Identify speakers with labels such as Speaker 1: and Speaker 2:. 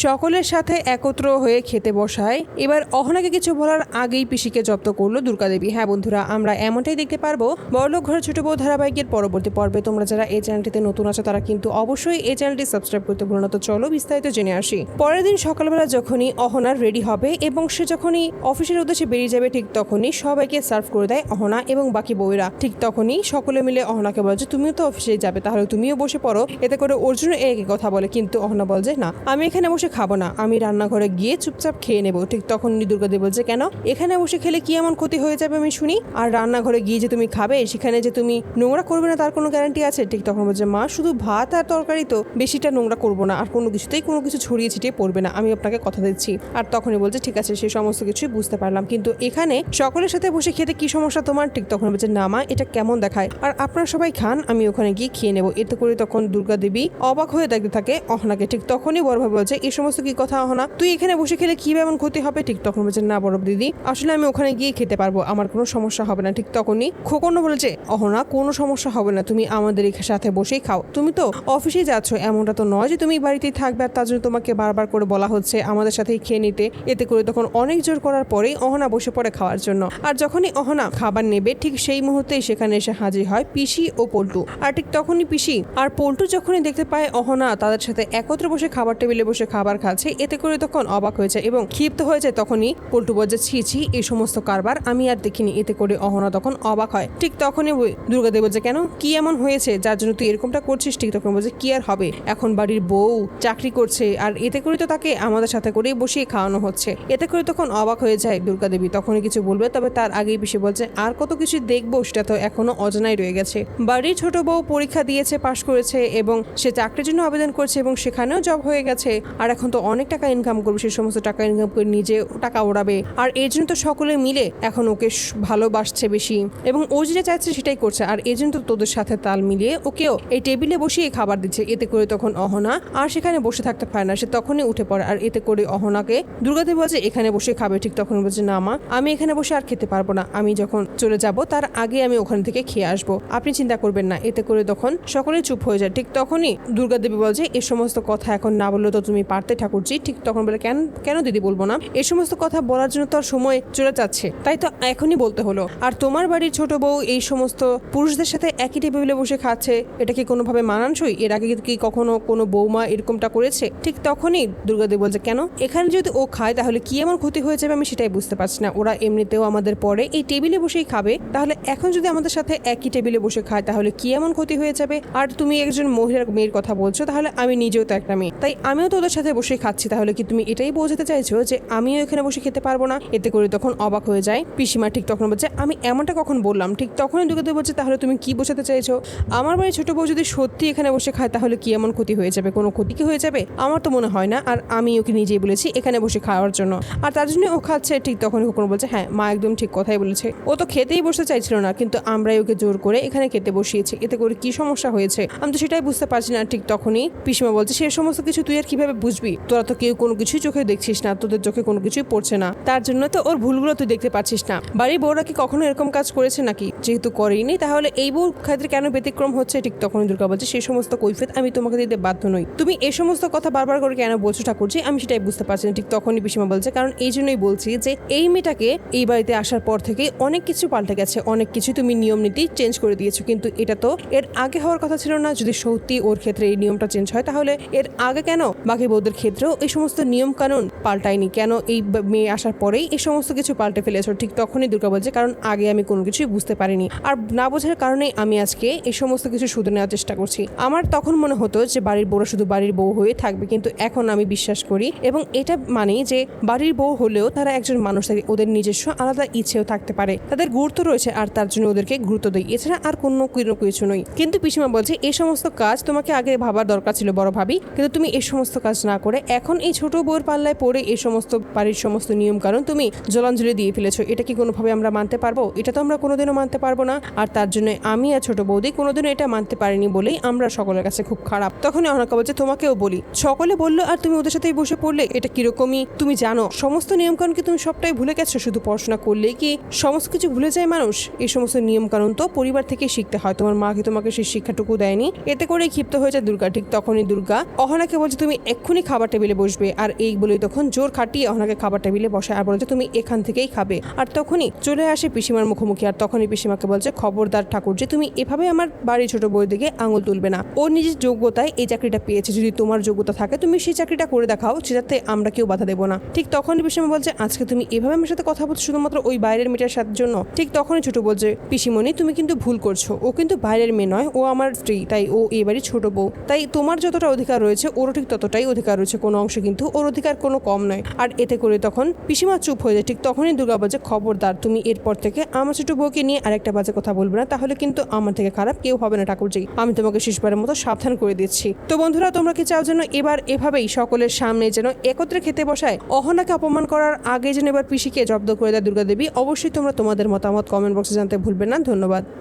Speaker 1: সকলের সাথে একত্র হয়ে খেতে বসায়। এবার অহনাকে কিছু বলার আগেই পিসিকে জব্দ করলো দুর্গাদেবী। হ্যাঁ বন্ধুরা, আমরা এমনটাই দেখতে পারবো বড়লোক ঘরের ছোট বউ ধারাবাহিকের পরবর্তী পর্বে। তোমরা যারা এই চ্যানেলটিতে নতুন আছো তারা কিন্তু অবশ্যই এই চ্যানেলটি সাবস্ক্রাইব করতে ভুলো না। তো চলো বিস্তারিত জেনে আসি। পরের দিন সকালবেলা যখনই অহনা রেডি হবে এবং সে যখনই অফিসের উদ্দেশ্যে বেরিয়ে যাবে, ঠিক তখনই সবাইকে সার্ভ করে দেয় অহনা এবং বাকি বউয়েরা। ঠিক তখনই সকলে মিলে অহনাকে বলে যে তুমিও তো অফিসে যাবে, তাহলে তুমিও বসে পড়ো। এতে করে অর্জুন একই কথা বলে, কিন্তু অহনা বলে যে না, আমি এখানে বসে খাবো না, আমি রান্নাঘরে গিয়ে চুপচাপ খেয়ে নেবো। ঠিক তখন দুর্গাদেবী বলছে কেন, এখানে বসে খেলে কি এমন ক্ষতি হয়ে যাবে আমি শুনি, আর রান্নাঘরে গিয়ে যে তুমি খাবে সেখানে যে তুমি নোংরা করবে না তার কোনো গ্যারান্টি আছে? ঠিক তখন বলছে মা, শুধু ভাত আর তরকারি তো, বেশিটা নোংরা করবো না, আর কোনো কিছুতেই কোনো কিছু ছড়িয়ে ছিটিয়ে পড়বে না, আমি আপনাকে কথা দিচ্ছি। আর তখনই বলছে ঠিক আছে, সেই সমস্ত কিছুই বুঝতে পারলাম, কিন্তু এখানে সকলের সাথে বসে খেতে কি সমস্যা তোমার? ঠিক তখন বলছে না মা, এটা কেমন দেখায়, আর আপনারা সবাই খান, আমি ওখানে গিয়ে খেয়ে নেবো। এতে করে তখন দুর্গাদেবী অবাক হয়ে দেখতে থাকে অহনাকে। ঠিক তখনই বড়ভাবে বলছে এই সমস্ত কি কথা অহনা, তুই এখানে বসে খেলে কি এমন ক্ষতি হবে? ঠিক তখন বলছে না বড় দিদি, আসলে আমি ওখানে গিয়ে খেতে পারবো, আমার কোনো সমস্যা হবে না। ঠিক তখনই খোকন বলেছে অহনা, কোনো সমস্যা হবে না, তুমি আমাদের সাথে বসেই খাও, তুমি তো অফিসে যাচ্ছ, এমনটা তো নয় যে তুমি বাড়িতেই থাকবে, আর তার জন্য তোমাকে বারবার করে বলা হচ্ছে আমাদের সাথেই খেয়ে নিতে। এতে করে তখন অনেক জোর করার পরেই অহনা বসে পড়ে খাওয়ার জন্য। আর যখনই অহনা খাবার নেবে, ঠিক সেই মুহূর্তেই সেখানে এসে হাজির হয় পিসি ও পল্টু। আর ঠিক তখনই পিসি আর পল্টু যখনই দেখতে পায় অহনা তাদের সাথে একত্রে বসে খাবার টেবিলে বসে খাবার খাচ্ছে, এতে করে তখন অবাক হয়েছে এবং ক্ষিপ্ত হয়েছে। তখনই পল্টু বলছে ছি ছি, এই সমস্ত কারবার আমি আর দেখিনি। এতে করে অহনা তখন অবাক হয়। ঠিক তখনই দুর্গাদেবী বলছে কেন, কি এমন হয়েছে যার জন্য তুই এরকমটা করছিস? ঠিক তখন বলছে কি আর হবে, এখন বাড়ির বউ চাকরি করছে, আর এতে করে তো তাকে আমাদের সাথে করেই বসিয়ে খাওয়ানো হচ্ছে। এতে করে তখন অবাক হয়ে যায় দুর্গাদেবী। তখনই কিছু বলবে, তবে তার আগেই পিসি বলছে আর কত কিছু দেখবো, সেটা তো এখনো অজানাই রয়ে গেছে। বাড়ির ছোট বউ পরীক্ষা দিয়েছে, পাশ করেছে এবং সে চাকরির জন্য আবেদন করছে এবং সেখানেও জব হয়ে গেছে, আর এখন তো অনেক টাকা ইনকাম করবে, সে সমস্ত টাকা ইনকাম করে নিজে টাকা ওড়াবে, আর এর জন্য তো সকলে মিলে এখন ওকে ভালোবাসছে বেশি এবং ও যেটা চাইছে সেটাই করছে, আর এই জন্য তো তোদের সাথে তাল মিলিয়ে ওকেও এই টেবিলে বসিয়ে খাবার দিচ্ছে। এতে করে তখন অহনা আর সেখানে বসে থাকতে পারে না, সে তখনই উঠে পড়ে। আর এতে করে অহনাকে দুর্গাদেবী বলছে এখানে বসে খাবে। ঠিক তখন বলছে না মা, আমি এখানে বসে আর খেতে পারবো না, আমি যখন চলে যাব তার আগে আমি ওখান থেকে খেয়ে আসবো, আপনি চিন্তা করবেন না। এতে করে তখন সকলে চুপ হয়ে যায়। ঠিক তখনই দুর্গাদেবী বলছে এই সমস্ত কথা এখন না বললে তো তুমি পারতে ঠাকুরজি। ঠিক তখন বলে কেন কেন দিদি বলবো না, এই সমস্ত কথা বলার জন্য তো আর সময় চলে যাচ্ছে, তাই তো এখনই বলতে হলো। আর তোমার বাড়ির ছোট বউ এই সমস্ত পুরুষদের সাথে একই টেবিলে বসে খাচ্ছে, এটা কি কোনোভাবে মানানসই? এর আগে কি কখনো কোনো বৌমা এরকমটা করেছে? ঠিক তখনই দুর্গাদেবী বলছে কেন, এখানে যদি ও খায় তাহলে কি এমন ক্ষতি হয়ে যাবে আমি সেটাই বুঝতে পারছি না। ওরা এমনিতেও আমাদের পরে এই টেবিলে বসেই খাবে, তাহলে এখন যদি আমাদের সাথে একই টেবিলে বসে খায় তাহলে কি এমন ক্ষতি হয়ে যাবে? আর তুমি একজন মহিলার মেয়ের কথা বলছো, তাহলে আমি নিজেও তো একটা মেয়ে, তাই আমিও তো ওদের সাথে বসে খাচ্ছি, তাহলে কি তুমি এটাই বোঝাতে চাইছো যে আমিও এখানে বসে খেতে পারবো না? এতে করে তখন অবাক হয়ে যায় পিসিমা। ঠিক তখন বলছে আমি এমনটা কখন বললাম? ঠিক তখনই দুর্গাদেবী বলছে তাহলে তুমি কি বোঝাতে চাইছো? আমার বাড়ির ছোট বউ যদি সত্যি এখানে বসে খায় তাহলে কি এমন ক্ষতি হয়ে যাবে? কোনো ক্ষতি কি হয়ে যাবে? আমার তো মনে হয় না, আর আমি ওকে নিজেই বলেছি এখানে বসে খাওয়ার জন্য, আর তার জন্য ও খাচ্ছে। ঠিক তখনই খোকন বলছে হ্যাঁ মা একদম ঠিক কথাই বলেছে, ও তো খেতেই বসতে চাইছিল না, কিন্তু আমরাই ওকে জোর করে এখানে খেতে বসিয়েছি, এতে করে কি সমস্যা হয়েছে আমি তো সেটাই বুঝতে পারছি না। ঠিক তখনই পিসিমা বলছে সে সমস্ত কিছু তুই আর কিভাবে বুঝবি, তোরা তো কেউ কোনো কিছুই চোখে দেখছিস না, তোদের চোখে কোনো কিছুই পড়ছে না, তার জন্য তো ওর ভুলগুলো তুই দেখতে পাচ্ছিস না। বাড়ির বউরা কি কখনো এরকম কাজ করেছে নাকি? যেহেতু করেইনি তাহলে এই বউ ক্ষেত্রে কেন ব্যতিক্রম হচ্ছে? ঠিক তখনই দুর্গা বলছে সেই সমস্ত কৈফিয়ত আমি তোমাকে দিতে বাধ্য নই, তুমি এই সমস্ত কথা বারবার করে কেন বলছো ঠাকুরজি, আমি সেটাই বুঝতে পারছি না। ঠিক তখনই পিসিমা বলছে কারণ এই জন্যই বলছি যে এই মেয়েটাকে এই বাড়িতে আসার পর থেকে অনেক কিছু পাল্টে গেছে, অনেক কিছু তুমি নিয়ম নীতি চেঞ্জ করে দিয়েছো, কিন্তু এটা তো এর আগে হওয়ার কথা ছিল না। যদি সত্যি ওর ক্ষেত্রে এই নিয়মটা চেঞ্জ হয় তাহলে এর আগে কেন বাকি বউদের ক্ষেত্রেও এই সমস্ত নিয়ম কানুন পাল্টায়নি? কেন এই মেয়ে আসার পরেই এই সমস্ত কিছু পাল্টে ফেলেছো? ঠিক তখনই দুর্গা বলছে কারণ আগে আমি কোনো কিছুই বুঝতে পারিনি, আর না বোঝার কারণেই আমি আজকে এই সমস্ত কিছু শুধরে নেওয়ার চেষ্টা করছি। আমার তখন মনে হতো যে বাড়ির বউরা শুধু বাড়ির বউ হয়ে থাকবে, কিন্তু এখন আমি বিশ্বাস করি এবং এটা মানি যে বাড়ির বউ হলেও তারা একজন মানুষ, ওদের নিজস্ব আলাদা ইচ্ছেও থাকতে পারে, তাদের গুরুত্ব রয়েছে, আর তার জন্য ওদেরকে গুরুত্ব দেয়, এছাড়া আর কোনো কিছু নয়। কিন্তু পিসিমা বলছে এই সমস্ত কাজ তোমাকে আগে ভাবার দরকার ছিল বড় ভাবি, কিন্তু তুমি এই সমস্ত কাজ না করে এখন এই ছোট বউয়ের পাল্লায় পড়ে এই সমস্ত বাড়ির সমস্ত নিয়ম কারণ তুমি জলাঞ্জলি দিয়ে ফেলেছো। এটা কি কোনোভাবে আমরা মানতে পারবো? এটা তো আমরা কোনোদিনও মানতে পারবো না, আর তার জন্য আমি আর ছোট বৌদি কোনোদিনও এটা মানতে পারিনি বলেই আমরা সকলের কাছে খুব খারাপ। তখনই অহনাকা বলছে তোমাকেও বলি, সকলে বললো আর তুমি ওদের সাথেই বসে পড়লে, এটা কিরকমই তুমি জানো? সমস্ত নিয়ম কারণ কি তুমি সবটাই ভুলে গেছো? শুধু পড়াশোনা করলেই কি সমস্ত কিছু ভুলে যায় মানুষ? এই সমস্ত নিয়ম কারণ তো পরিবার থেকে শিখতে হয়, তোমার মা কি তোমাকে সেই শিক্ষাটুকু দেয়নি? এতে করে ক্ষিপ্ত হয়ে যায় দুর্গা। ঠিক তখনই দুর্গা অহনাকে বলছে তুমি এক্ষুনি খাবার টেবিলে বসবে। আর এই বলেই তখন জোর খাটিয়ে অহনাকে খাবার টেবিলে বসায় আর বলে যে তুমি এখান থেকেই খাবে। আর তখনই চলে আসে পিসিমার মুখোমুখি। আর তখনই পিসিমাকে বলছে, খবরদার ঠাকুর, যে তুমি এভাবে আমার বাড়ির ছোট বউয়ের দিকে আঙুল তুলবে না। ও নিজের যোগ্যতায় এই চাকরিটা পেয়েছে, যদি তোমার যোগ্যতা থাকে তুমি সেই চাকরিটা করে দেখাও, সেটাতে আমরা কেউ বাধা দেবো না। ঠিক তখনই পিসিমা বলছে, আজকে তুমি এভাবে আমার সাথে কথা বলছো শুধুমাত্র ওই বাইরের মেয়েটার সাথে জন্য। ঠিক তখনই ছোট বলছে, পিসিমণি তুমি কিন্তু ভুল করছো, ও কিন্তু বাইরের মেয়ে নয়, ও আমার স্ত্রী, তাই ও এই বাড়ির ছোট বউ। তাই তোমার যতটা অধিকার রয়েছে ওরও ঠিক ততটাই অধিকার রয়েছে, কোনো অংশে কিন্তু ওর অধিকার কোনো কম নয়। আর এতে করে তখন পিসিমা চুপ হয়ে যায়। ঠিক তখনই দুর্গা বলছে, খবরদার তুমি এরপর থেকে আমার ছোট বউকে নিয়ে আরেকটা বাজে কথা বলবে না, তাহলে কিন্তু আমার থেকে খারাপ কেউ হবে না ঠাকুরজি। আমি তোমাকে শেষবারের মতো সাবধান করে দিচ্ছি। তো বন্ধুরা, তোমরা কি চাও যেন এবার এভাবেই সকলের সামনে যেন একত্রে খেতে বসায়? অহনাকে অপমান করার আগে যেন এবার পিসিকে জব্দ করে দেয় দুর্গা দেবী? অবশ্যই তোমরা তোমাদের মতামত কমেন্ট বক্সে জানতে ভুলবে না। ধন্যবাদ।